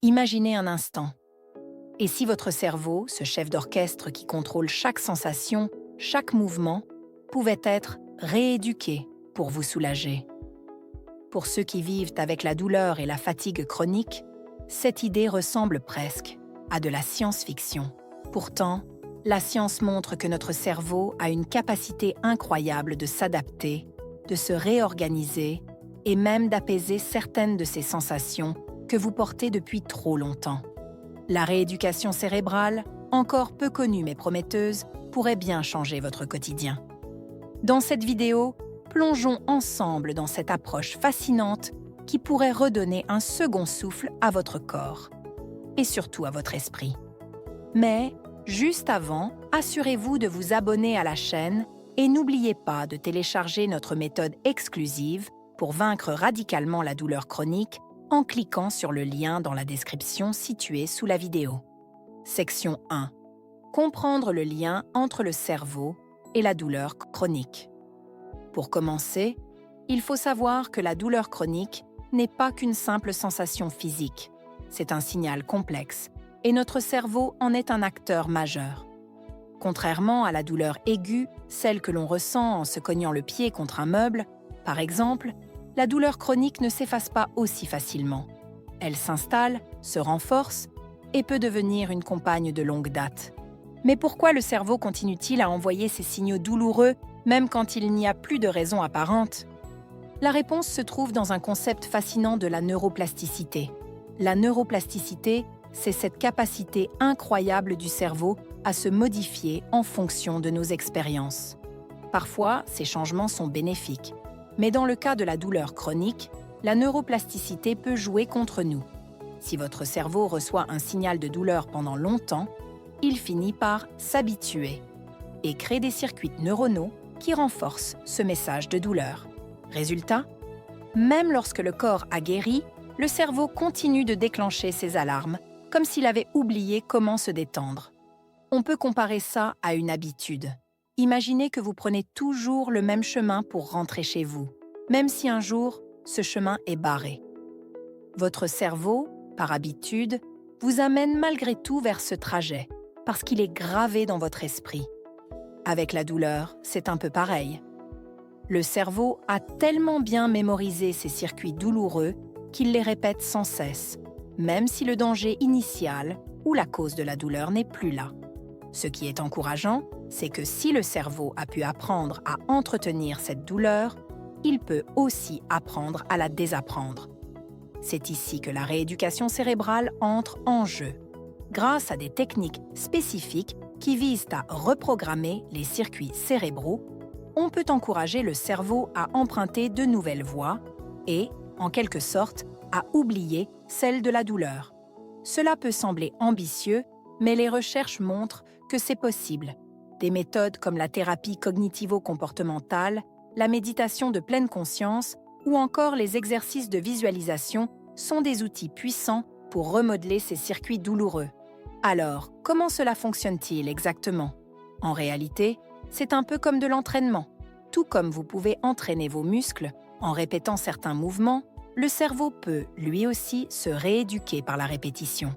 Imaginez un instant. Et si votre cerveau, ce chef d'orchestre qui contrôle chaque sensation, chaque mouvement, pouvait être rééduqué pour vous soulager? Pour ceux qui vivent avec la douleur et la fatigue chronique, cette idée ressemble presque à de la science-fiction. Pourtant, la science montre que notre cerveau a une capacité incroyable de s'adapter, de se réorganiser et même d'apaiser certaines de ces sensations que vous portez depuis trop longtemps. La rééducation cérébrale, encore peu connue mais prometteuse, pourrait bien changer votre quotidien. Dans cette vidéo, plongeons ensemble dans cette approche fascinante qui pourrait redonner un second souffle à votre corps et surtout à votre esprit. Mais, juste avant, assurez-vous de vous abonner à la chaîne et n'oubliez pas de télécharger notre méthode exclusive pour vaincre radicalement la douleur chronique en cliquant sur le lien dans la description située sous la vidéo. Section 1. Comprendre le lien entre le cerveau et la douleur chronique. Pour commencer, il faut savoir que la douleur chronique n'est pas qu'une simple sensation physique. C'est un signal complexe et notre cerveau en est un acteur majeur. Contrairement à la douleur aiguë, celle que l'on ressent en se cognant le pied contre un meuble, par exemple, la douleur chronique ne s'efface pas aussi facilement. Elle s'installe, se renforce et peut devenir une compagne de longue date. Mais pourquoi le cerveau continue-t-il à envoyer ces signaux douloureux même quand il n'y a plus de raison apparente? La réponse se trouve dans un concept fascinant de la neuroplasticité. La neuroplasticité, c'est cette capacité incroyable du cerveau à se modifier en fonction de nos expériences. Parfois, ces changements sont bénéfiques. Mais dans le cas de la douleur chronique, la neuroplasticité peut jouer contre nous. Si votre cerveau reçoit un signal de douleur pendant longtemps, il finit par s'habituer et crée des circuits neuronaux qui renforcent ce message de douleur. Résultat, même lorsque le corps a guéri, le cerveau continue de déclencher ces alarmes, comme s'il avait oublié comment se détendre. On peut comparer ça à une habitude. Imaginez que vous prenez toujours le même chemin pour rentrer chez vous, même si un jour, ce chemin est barré. Votre cerveau, par habitude, vous amène malgré tout vers ce trajet, parce qu'il est gravé dans votre esprit. Avec la douleur, c'est un peu pareil. Le cerveau a tellement bien mémorisé ces circuits douloureux qu'il les répète sans cesse, même si le danger initial ou la cause de la douleur n'est plus là. Ce qui est encourageant, c'est que si le cerveau a pu apprendre à entretenir cette douleur, il peut aussi apprendre à la désapprendre. C'est ici que la rééducation cérébrale entre en jeu, grâce à des techniques spécifiques qui visent à reprogrammer les circuits cérébraux. On peut encourager le cerveau à emprunter de nouvelles voies et, en quelque sorte, à oublier celle de la douleur. Cela peut sembler ambitieux, mais les recherches montrent que c'est possible. Des méthodes comme la thérapie cognitivo-comportementale, la méditation de pleine conscience ou encore les exercices de visualisation sont des outils puissants pour remodeler ces circuits douloureux. Alors, comment cela fonctionne-t-il exactement? En réalité, c'est un peu comme de l'entraînement. Tout comme vous pouvez entraîner vos muscles en répétant certains mouvements, le cerveau peut, lui aussi, se rééduquer par la répétition.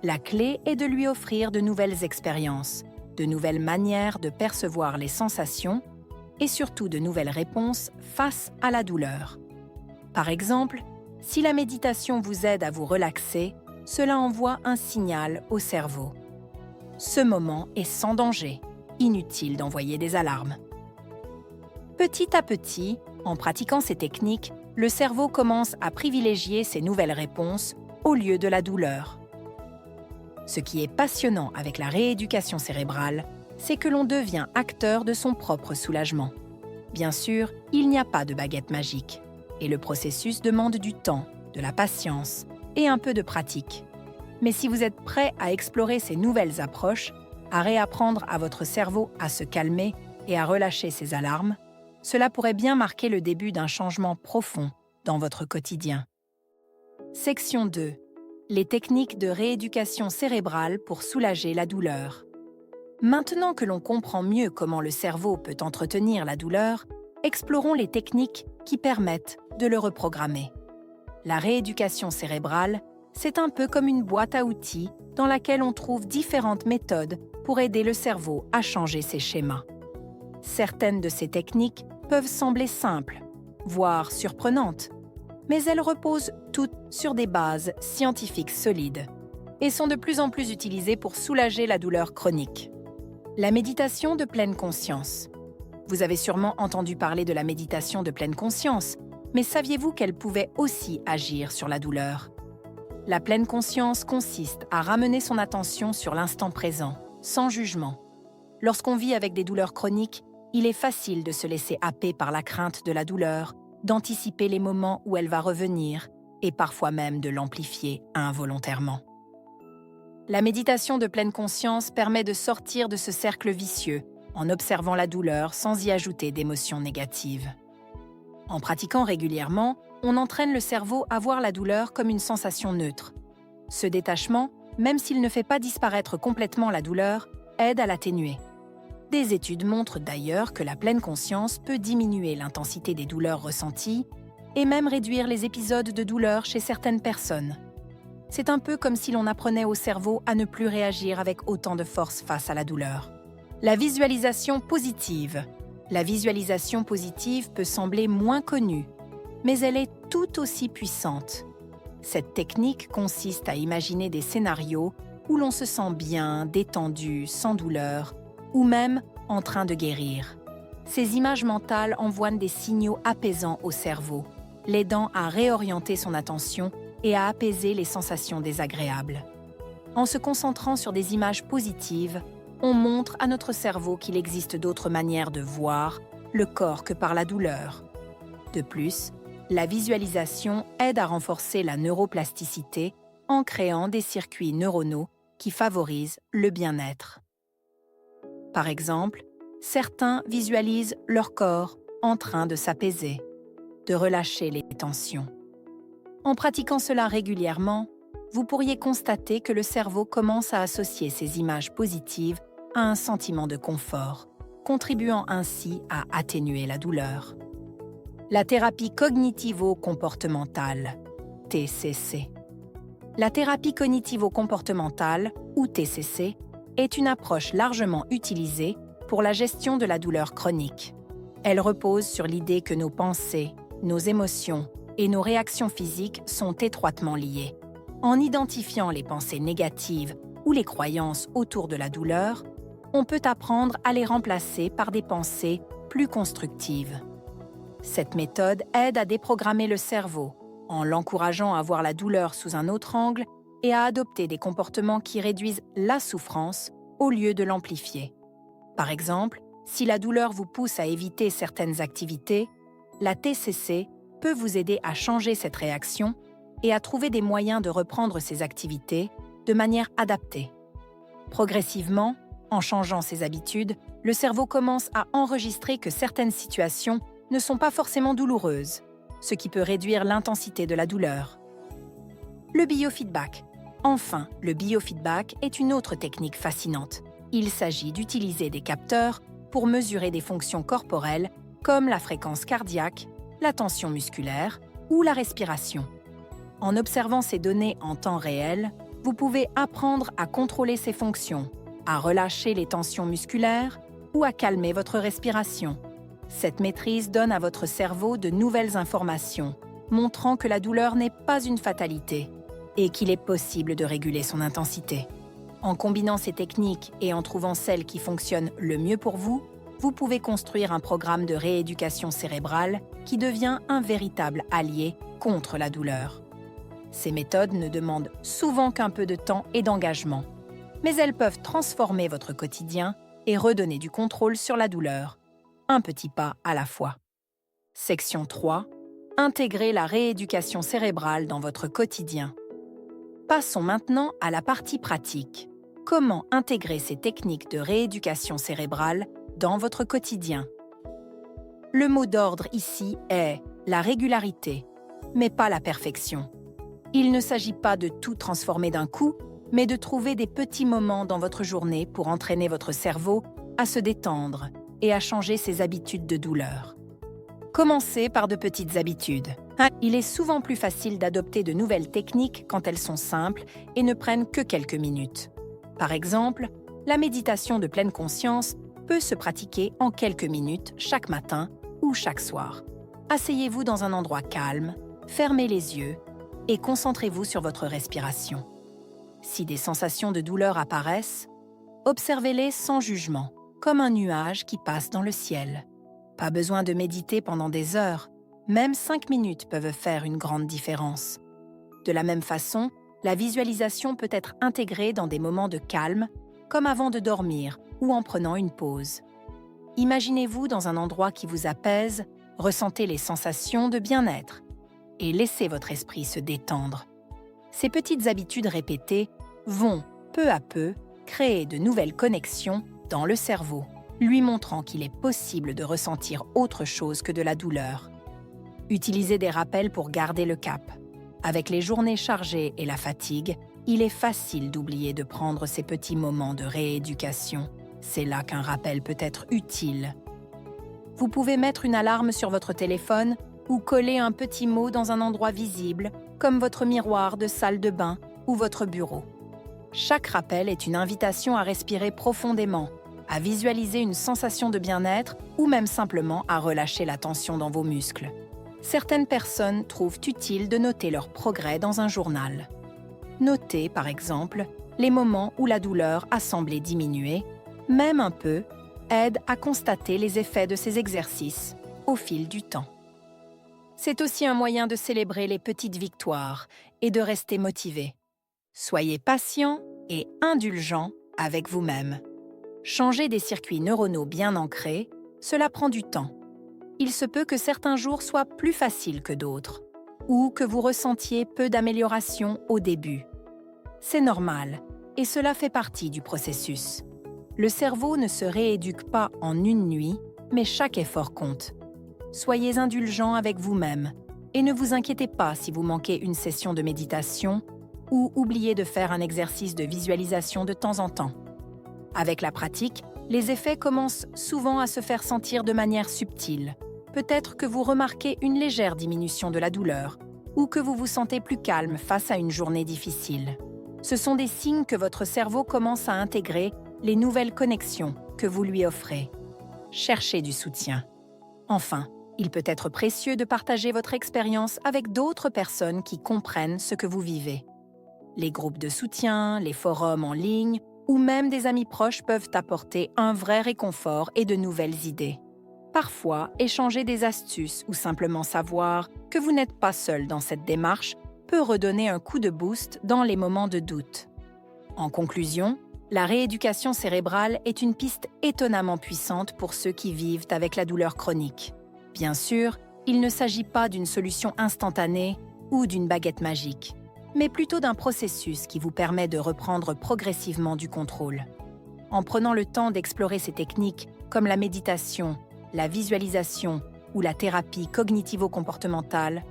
La clé est de lui offrir de nouvelles expériences, de nouvelles manières de percevoir les sensations et surtout de nouvelles réponses face à la douleur. Par exemple, si la méditation vous aide à vous relaxer, cela envoie un signal au cerveau. Ce moment est sans danger, inutile d'envoyer des alarmes. Petit à petit, en pratiquant ces techniques, le cerveau commence à privilégier ces nouvelles réponses au lieu de la douleur. Ce qui est passionnant avec la rééducation cérébrale, c'est que l'on devient acteur de son propre soulagement. Bien sûr, il n'y a pas de baguette magique, et le processus demande du temps, de la patience et un peu de pratique. Mais si vous êtes prêt à explorer ces nouvelles approches, à réapprendre à votre cerveau à se calmer et à relâcher ses alarmes, cela pourrait bien marquer le début d'un changement profond dans votre quotidien. Section 2. Les techniques de rééducation cérébrale pour soulager la douleur. Maintenant que l'on comprend mieux comment le cerveau peut entretenir la douleur, explorons les techniques qui permettent de le reprogrammer. La rééducation cérébrale, C'est un peu comme une boîte à outils dans laquelle on trouve différentes méthodes pour aider le cerveau à changer ses schémas. Certaines de ces techniques peuvent sembler simples, voire surprenantes, mais elles reposent toutes sur des bases scientifiques solides et sont de plus en plus utilisées pour soulager la douleur chronique. La méditation de pleine conscience. Vous avez sûrement entendu parler de la méditation de pleine conscience, mais saviez-vous qu'elle pouvait aussi agir sur la douleur? La pleine conscience consiste à ramener son attention sur l'instant présent, sans jugement. Lorsqu'on vit avec des douleurs chroniques, il est facile de se laisser happer par la crainte de la douleur, d'anticiper les moments où elle va revenir et parfois même de l'amplifier involontairement. La méditation de pleine conscience permet de sortir de ce cercle vicieux en observant la douleur sans y ajouter d'émotions négatives. En pratiquant régulièrement, on entraîne le cerveau à voir la douleur comme une sensation neutre. Ce détachement, même s'il ne fait pas disparaître complètement la douleur, aide à l'atténuer. Des études montrent d'ailleurs que la pleine conscience peut diminuer l'intensité des douleurs ressenties et même réduire les épisodes de douleur chez certaines personnes. C'est un peu comme si l'on apprenait au cerveau à ne plus réagir avec autant de force face à la douleur. La visualisation positive. La visualisation positive peut sembler moins connue, mais elle est tout aussi puissante. Cette technique consiste à imaginer des scénarios où l'on se sent bien, détendu, sans douleur, ou même en train de guérir. Ces images mentales envoient des signaux apaisants au cerveau, l'aidant à réorienter son attention et à apaiser les sensations désagréables. En se concentrant sur des images positives, on montre à notre cerveau qu'il existe d'autres manières de voir le corps que par la douleur. De plus, la visualisation aide à renforcer la neuroplasticité en créant des circuits neuronaux qui favorisent le bien-être. Par exemple, certains visualisent leur corps en train de s'apaiser, de relâcher les tensions. En pratiquant cela régulièrement, vous pourriez constater que le cerveau commence à associer ces images positives à un sentiment de confort, contribuant ainsi à atténuer la douleur. La thérapie cognitivo-comportementale, TCC. La thérapie cognitivo-comportementale, ou TCC, est une approche largement utilisée pour la gestion de la douleur chronique. Elle repose sur l'idée que nos pensées, nos émotions et nos réactions physiques sont étroitement liées. En identifiant les pensées négatives ou les croyances autour de la douleur, on peut apprendre à les remplacer par des pensées plus constructives. Cette méthode aide à déprogrammer le cerveau, en l'encourageant à voir la douleur sous un autre angle et à adopter des comportements qui réduisent la souffrance au lieu de l'amplifier. Par exemple, si la douleur vous pousse à éviter certaines activités, la TCC peut vous aider à changer cette réaction et à trouver des moyens de reprendre ces activités de manière adaptée. Progressivement, en changeant ses habitudes, le cerveau commence à enregistrer que certaines situations ne sont pas forcément douloureuses, ce qui peut réduire l'intensité de la douleur. Le biofeedback. Enfin, le biofeedback est une autre technique fascinante. Il s'agit d'utiliser des capteurs pour mesurer des fonctions corporelles comme la fréquence cardiaque, la tension musculaire ou la respiration. En observant ces données en temps réel, vous pouvez apprendre à contrôler ces fonctions, à relâcher les tensions musculaires ou à calmer votre respiration. Cette maîtrise donne à votre cerveau de nouvelles informations, montrant que la douleur n'est pas une fatalité et qu'il est possible de réguler son intensité. En combinant ces techniques et en trouvant celles qui fonctionnent le mieux pour vous, vous pouvez construire un programme de rééducation cérébrale qui devient un véritable allié contre la douleur. Ces méthodes ne demandent souvent qu'un peu de temps et d'engagement, mais elles peuvent transformer votre quotidien et redonner du contrôle sur la douleur, un petit pas à la fois. Section 3. Intégrer la rééducation cérébrale dans votre quotidien. Passons maintenant à la partie pratique. Comment intégrer ces techniques de rééducation cérébrale dans votre quotidien? Le mot d'ordre ici est la régularité, mais pas la perfection. Il ne s'agit pas de tout transformer d'un coup, mais de trouver des petits moments dans votre journée pour entraîner votre cerveau à se détendre et à changer ses habitudes de douleur. Commencez par de petites habitudes. Il est souvent plus facile d'adopter de nouvelles techniques quand elles sont simples et ne prennent que quelques minutes. Par exemple, la méditation de pleine conscience peut se pratiquer en quelques minutes chaque matin ou chaque soir. Asseyez-vous dans un endroit calme, fermez les yeux et concentrez-vous sur votre respiration. Si des sensations de douleur apparaissent, observez-les sans jugement, comme un nuage qui passe dans le ciel. Pas besoin de méditer pendant des heures, même 5 minutes peuvent faire une grande différence. De la même façon, la visualisation peut être intégrée dans des moments de calme, comme avant de dormir ou en prenant une pause. Imaginez-vous dans un endroit qui vous apaise, ressentez les sensations de bien-être et laissez votre esprit se détendre. Ces petites habitudes répétées vont, peu à peu, créer de nouvelles connexions dans le cerveau, lui montrant qu'il est possible de ressentir autre chose que de la douleur. Utilisez des rappels pour garder le cap. Avec les journées chargées et la fatigue, il est facile d'oublier de prendre ces petits moments de rééducation. C'est là qu'un rappel peut être utile. Vous pouvez mettre une alarme sur votre téléphone ou coller un petit mot dans un endroit visible, comme votre miroir de salle de bain ou votre bureau. Chaque rappel est une invitation à respirer profondément, à visualiser une sensation de bien-être ou même simplement à relâcher la tension dans vos muscles. Certaines personnes trouvent utile de noter leur progrès dans un journal. Notez, par exemple, les moments où la douleur a semblé diminuer, même un peu, aide à constater les effets de ces exercices au fil du temps. C'est aussi un moyen de célébrer les petites victoires et de rester motivé. Soyez patient et indulgent avec vous-même. Changer des circuits neuronaux bien ancrés, cela prend du temps. Il se peut que certains jours soient plus faciles que d'autres, ou que vous ressentiez peu d'amélioration au début. C'est normal, et cela fait partie du processus. Le cerveau ne se rééduque pas en une nuit, mais chaque effort compte. Soyez indulgent avec vous-même, et ne vous inquiétez pas si vous manquez une session de méditation ou oubliez de faire un exercice de visualisation de temps en temps. Avec la pratique, les effets commencent souvent à se faire sentir de manière subtile. Peut-être que vous remarquez une légère diminution de la douleur ou que vous vous sentez plus calme face à une journée difficile. Ce sont des signes que votre cerveau commence à intégrer les nouvelles connexions que vous lui offrez. Cherchez du soutien. Enfin, il peut être précieux de partager votre expérience avec d'autres personnes qui comprennent ce que vous vivez. Les groupes de soutien, les forums en ligne ou même des amis proches peuvent apporter un vrai réconfort et de nouvelles idées. Parfois, échanger des astuces ou simplement savoir que vous n'êtes pas seul dans cette démarche peut redonner un coup de boost dans les moments de doute. En conclusion, la rééducation cérébrale est une piste étonnamment puissante pour ceux qui vivent avec la douleur chronique. Bien sûr, il ne s'agit pas d'une solution instantanée ou d'une baguette magique, mais plutôt d'un processus qui vous permet de reprendre progressivement du contrôle. En prenant le temps d'explorer ces techniques comme la méditation, la visualisation ou la thérapie cognitivo-comportementale,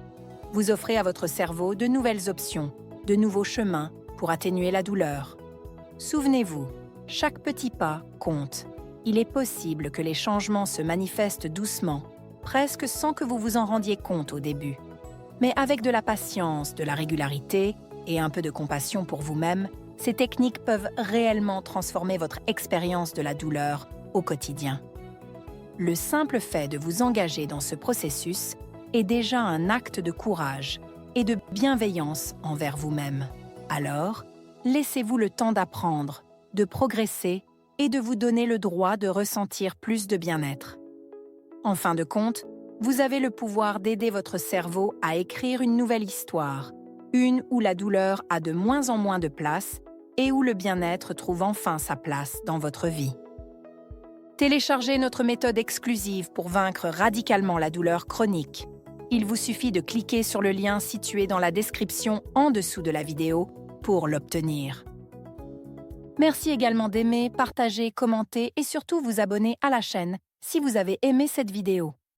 vous offrez à votre cerveau de nouvelles options, de nouveaux chemins pour atténuer la douleur. Souvenez-vous, chaque petit pas compte. Il est possible que les changements se manifestent doucement, presque sans que vous vous en rendiez compte au début. Mais avec de la patience, de la régularité et un peu de compassion pour vous-même, ces techniques peuvent réellement transformer votre expérience de la douleur au quotidien. Le simple fait de vous engager dans ce processus est déjà un acte de courage et de bienveillance envers vous-même. Alors, laissez-vous le temps d'apprendre, de progresser et de vous donner le droit de ressentir plus de bien-être. En fin de compte, vous avez le pouvoir d'aider votre cerveau à écrire une nouvelle histoire, une où la douleur a de moins en moins de place et où le bien-être trouve enfin sa place dans votre vie. Téléchargez notre méthode exclusive pour vaincre radicalement la douleur chronique. Il vous suffit de cliquer sur le lien situé dans la description en dessous de la vidéo pour l'obtenir. Merci également d'aimer, partager, commenter et surtout vous abonner à la chaîne si vous avez aimé cette vidéo.